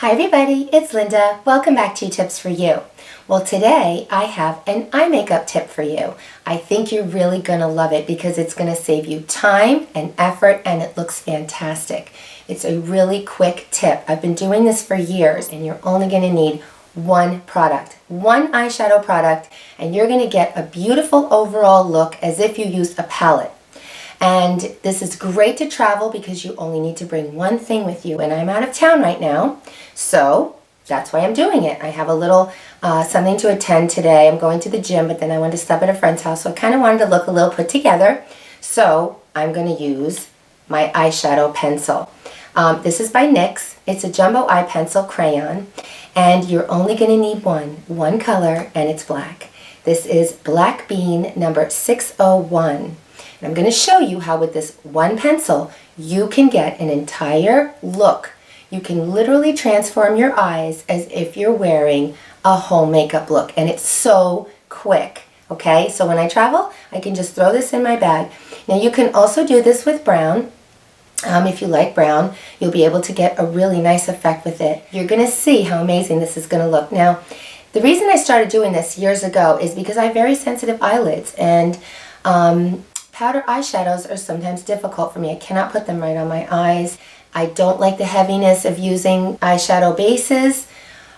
Hi everybody, it's Linda. Welcome back to Tips for You. Well, today I have an eye makeup tip for you. I think you're really going to love it because it's going to save you time and effort and it looks fantastic. It's a really quick tip. I've been doing this for years and you're only going to need one product, one eyeshadow product, and you're going to get a beautiful overall look as if you used a palette. And this is great to travel because you only need to bring one thing with you. And I'm out of town right now, so that's why I'm doing it. I have a little something to attend today. I'm going to the gym, but then I wanted to stop at a friend's house, so I kind of wanted to look a little put together. So I'm going to use my eyeshadow pencil. This is by NYX. It's a jumbo eye pencil crayon, and you're only going to need one color, and it's black. This is Black Bean number 601. I'm going to show you how with this one pencil you can get an entire look. You can literally transform your eyes as if you're wearing a home makeup look, and it's so quick. Okay, so when I travel I can just throw this in my bag. Now you can also do this with brown. If you like brown, you'll be able to get a really nice effect with it. You're going to see how amazing this is going to look. Now the reason I started doing this years ago is because I have very sensitive eyelids, and powder eyeshadows are sometimes difficult for me. I cannot put them right on my eyes. I don't like the heaviness of using eyeshadow bases.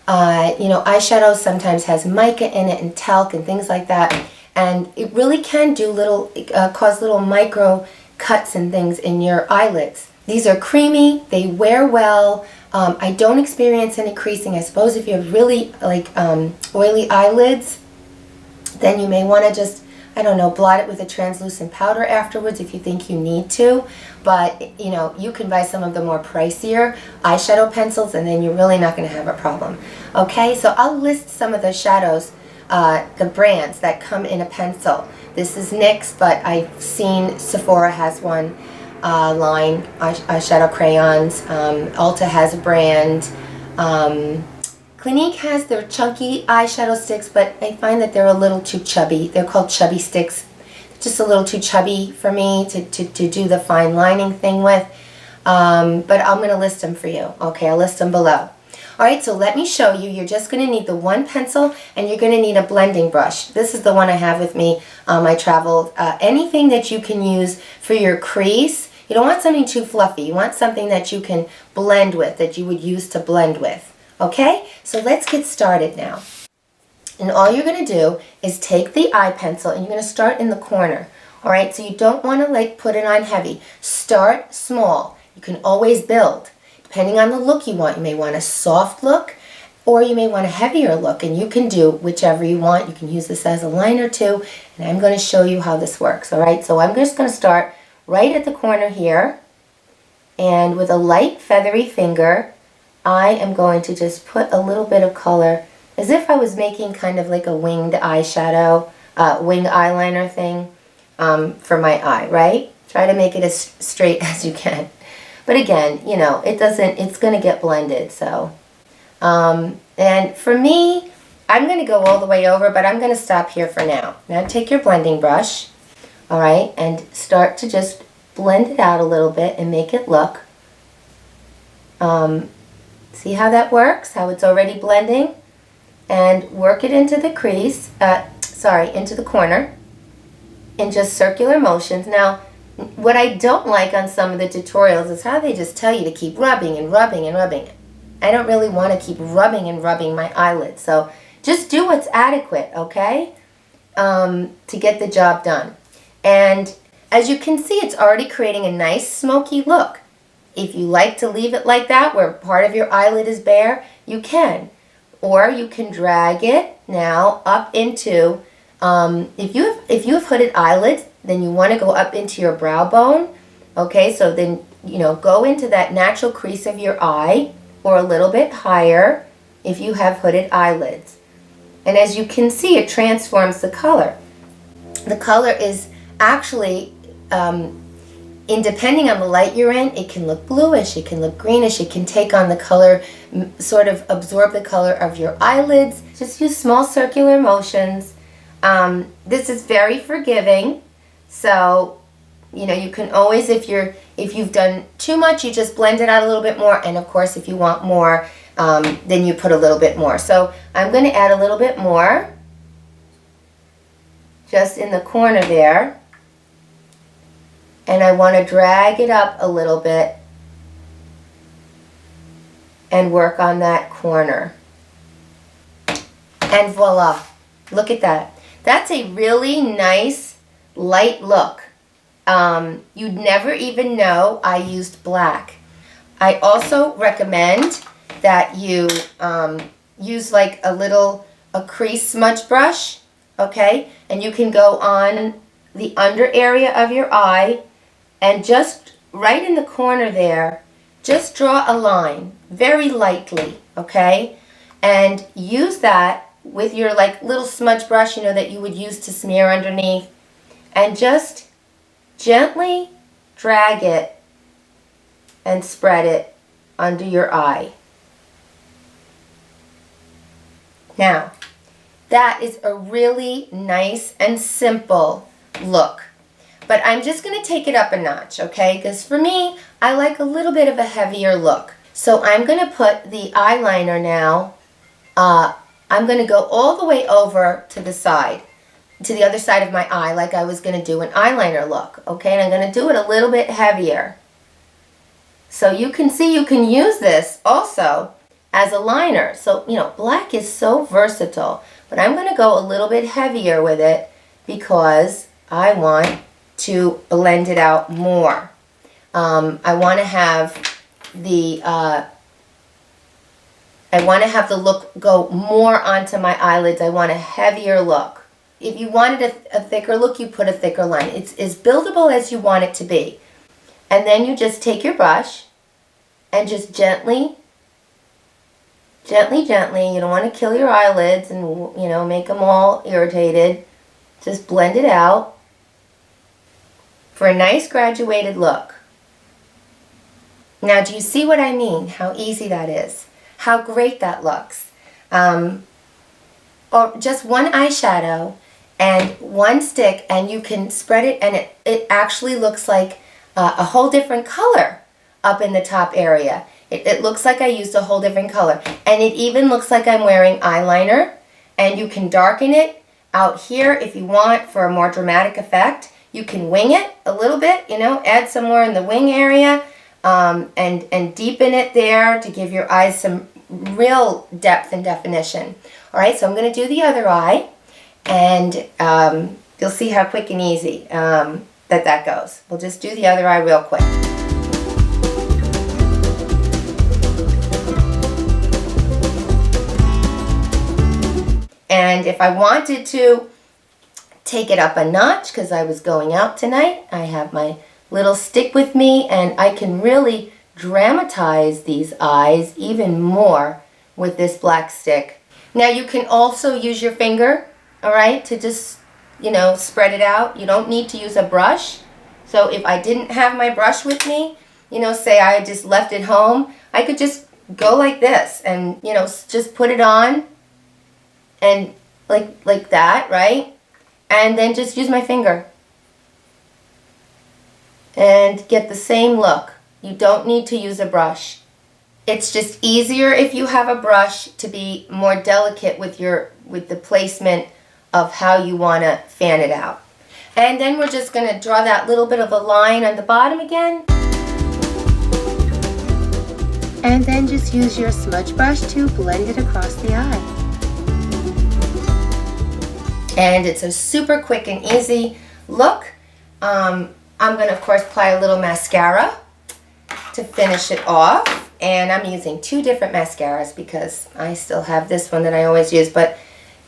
Eyeshadow sometimes has mica in it and talc and things like that, and it really can do cause little micro cuts and things in your eyelids. These are creamy, they wear well. I don't experience any creasing. I suppose if you have really oily eyelids, then you may want to just, I don't know, blot it with a translucent powder afterwards if you think you need to. But, you can buy some of the more pricier eyeshadow pencils and then you're really not going to have a problem. Okay, so I'll list some of the shadows, the brands that come in a pencil. This is NYX, but I've seen Sephora has one line, eyeshadow crayons. Ulta has a brand. Clinique has their chunky eyeshadow sticks, but I find that they're a little too chubby. They're called chubby sticks. Just a little too chubby for me to do the fine lining thing with. But I'm going to list them for you. Okay, I'll list them below. Alright, so let me show you. You're just going to need the one pencil and you're going to need a blending brush. This is the one I have with me. I traveled. Anything that you can use for your crease. You don't want something too fluffy. You want something that you can blend with, that you would use to blend with. Okay, so let's get started now. And all you're going to do is take the eye pencil and you're going to start in the corner. Alright, so you don't want to put it on heavy. Start small. You can always build. Depending on the look you want, you may want a soft look or you may want a heavier look, and you can do whichever you want. You can use this as a liner too, and I'm going to show you how this works. Alright, so I'm just going to start right at the corner here, and with a light feathery finger I am going to just put a little bit of color as if I was making kind of like a winged eyeshadow, winged eyeliner thing for my eye, right? Try to make it as straight as you can. But again, it's going to get blended. So, and for me, I'm going to go all the way over, but I'm going to stop here for now. Now take your blending brush, all right, and start to just blend it out a little bit and make it look. See how that works? How it's already blending? And work it into the crease, into the corner in just circular motions. Now, what I don't like on some of the tutorials is how they just tell you to keep rubbing and rubbing and rubbing. I don't really want to keep rubbing and rubbing my eyelids. So just do what's adequate, okay? To get the job done. And as you can see, it's already creating a nice smoky look. If you like to leave it like that, where part of your eyelid is bare, you can. Or you can drag it now up into, if you have hooded eyelids, then you want to go up into your brow bone. Okay, so then, go into that natural crease of your eye, or a little bit higher if you have hooded eyelids. And as you can see, it transforms the color. The color is actually, depending on the light you're in, it can look bluish, it can look greenish, it can take on the color, sort of absorb the color of your eyelids. Just use small circular motions. This is very forgiving, so you can always, if you've done too much, you just blend it out a little bit more, and of course if you want more then you put a little bit more. So I'm going to add a little bit more just in the corner there. And I want to drag it up a little bit and work on that corner. And voila, look at that. That's a really nice light look. You'd never even know I used black. I also recommend that you use like a crease smudge brush, okay? And you can go on the under area of your eye and just right in the corner there, just draw a line very lightly, okay? And use that with your like little smudge brush, you know, that you would use to smear underneath, and just gently drag it and spread it under your eye. Now, that is a really nice and simple look. But I'm just going to take it up a notch, okay? Because for me, I like a little bit of a heavier look. So I'm going to put the eyeliner now, I'm going to go all the way over to the side, to the other side of my eye, like I was going to do an eyeliner look, okay? And I'm going to do it a little bit heavier. So you can see you can use this also as a liner. So, you know, black is so versatile. But I'm going to go a little bit heavier with it because I want to blend it out more. I want to have the look go more onto my eyelids. I want a heavier look. If you wanted a thicker look, you put a thicker line. It's as buildable as you want it to be. And then you just take your brush and just gently, you don't want to kill your eyelids and, you know, make them all irritated. Just blend it out for a nice graduated look. Now, do you see what I mean? How easy that is. How great that looks. Or just one eyeshadow and one stick, and you can spread it, and it actually looks like a whole different color up in the top area. It looks like I used a whole different color. And it even looks like I'm wearing eyeliner, and you can darken it out here if you want for a more dramatic effect. You can wing it a little bit, you know, add some more in the wing area, and deepen it there to give your eyes some real depth and definition. All right, so I'm going to do the other eye, and you'll see how quick and easy that goes. We'll just do the other eye real quick. And if I wanted to take it up a notch, because I was going out tonight, I have my little stick with me, and I can really dramatize these eyes even more with this black stick. Now you can also use your finger, all right, to just, you know, spread it out. You don't need to use a brush. So if I didn't have my brush with me, you know, say I just left it home, I could just go like this and, you know, just put it on and like that, right? And then just use my finger and get the same look. You don't need to use a brush. It's just easier if you have a brush to be more delicate with the placement of how you want to fan it out. And then we're just going to draw that little bit of a line on the bottom again. And then just use your smudge brush to blend it across the eye. And it's a super quick and easy look. I'm going to, of course, apply a little mascara to finish it off. And I'm using two different mascaras because I still have this one that I always use. But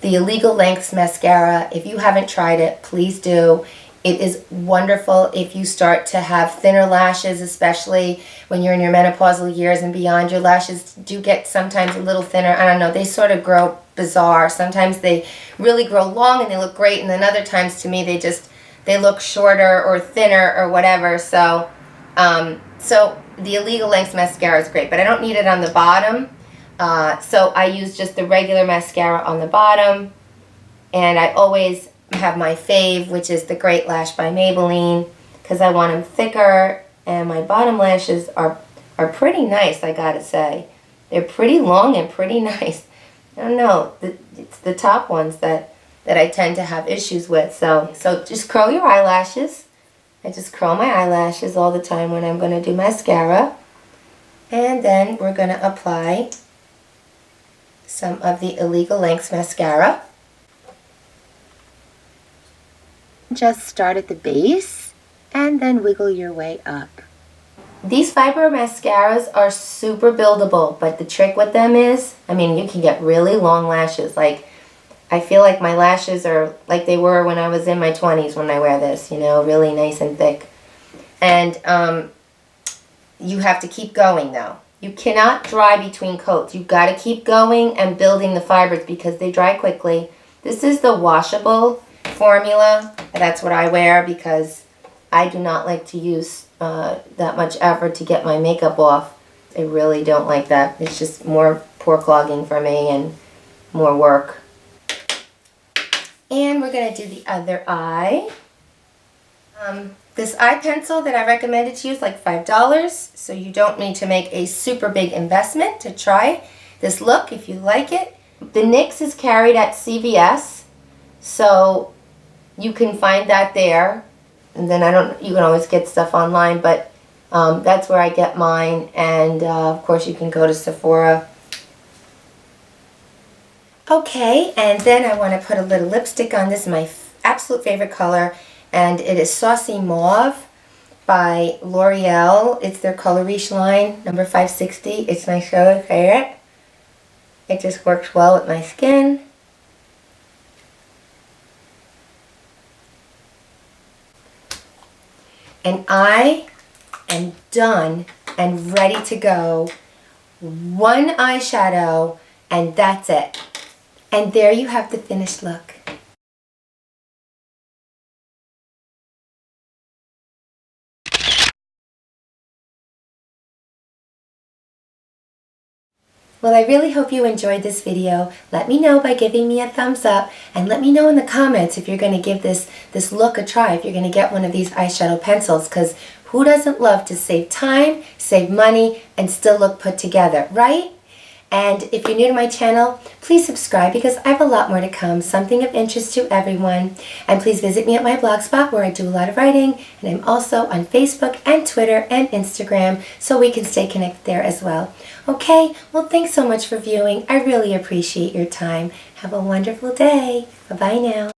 the Illegal Lengths mascara, if you haven't tried it, please do. It is wonderful if you start to have thinner lashes, especially when you're in your menopausal years and beyond. Your lashes do get sometimes a little thinner. I don't know, they sort of grow bizarre. Sometimes they really grow long and they look great, and then other times to me they look shorter or thinner or whatever. So the Illegal Lengths mascara is great, but I don't need it on the bottom. So I use just the regular mascara on the bottom, and I always have my fave, which is the Great Lash by Maybelline, because I want them thicker, and my bottom lashes are pretty nice, I gotta say. They're pretty long and pretty nice. I don't know, it's the top ones that I tend to have issues with. So just curl your eyelashes. I just curl my eyelashes all the time when I'm going to do mascara. And then we're going to apply some of the Illegal Lengths mascara. Just start at the base and then wiggle your way up. These fiber mascaras are super buildable, but the trick with them is, I mean, you can get really long lashes. Like, I feel like my lashes are like they were when I was in my 20s when I wear this, you know, really nice and thick. And you have to keep going though. You cannot dry between coats. You've got to keep going and building the fibers because they dry quickly. This is the washable formula. That's what I wear because I do not like to use that much effort to get my makeup off. I really don't like that. It's just more pore clogging for me and more work. And we're going to do the other eye. This eye pencil that I recommended to you is like $5, so you don't need to make a super big investment to try this look if you like it. The NYX is carried at CVS, so you can find that there. And then you can always get stuff online, but that's where I get mine. And of course you can go to Sephora. Okay, and then I want to put a little lipstick on. This is my absolute favorite color, and it is Saucy Mauve by L'Oreal. It's their color Riche line, number 560. It's my favorite. It just works well with my skin. And I am done and ready to go. One eyeshadow, and that's it. And there you have the finished look. Well, I really hope you enjoyed this video. Let me know by giving me a thumbs up, and let me know in the comments if you're going to give this look a try, if you're going to get one of these eyeshadow pencils, because who doesn't love to save time, save money, and still look put together, right? And if you're new to my channel, please subscribe because I have a lot more to come, something of interest to everyone. And please visit me at my blog spot where I do a lot of writing, and I'm also on Facebook and Twitter and Instagram, so we can stay connected there as well. Okay, well, thanks so much for viewing. I really appreciate your time. Have a wonderful day. Bye-bye now.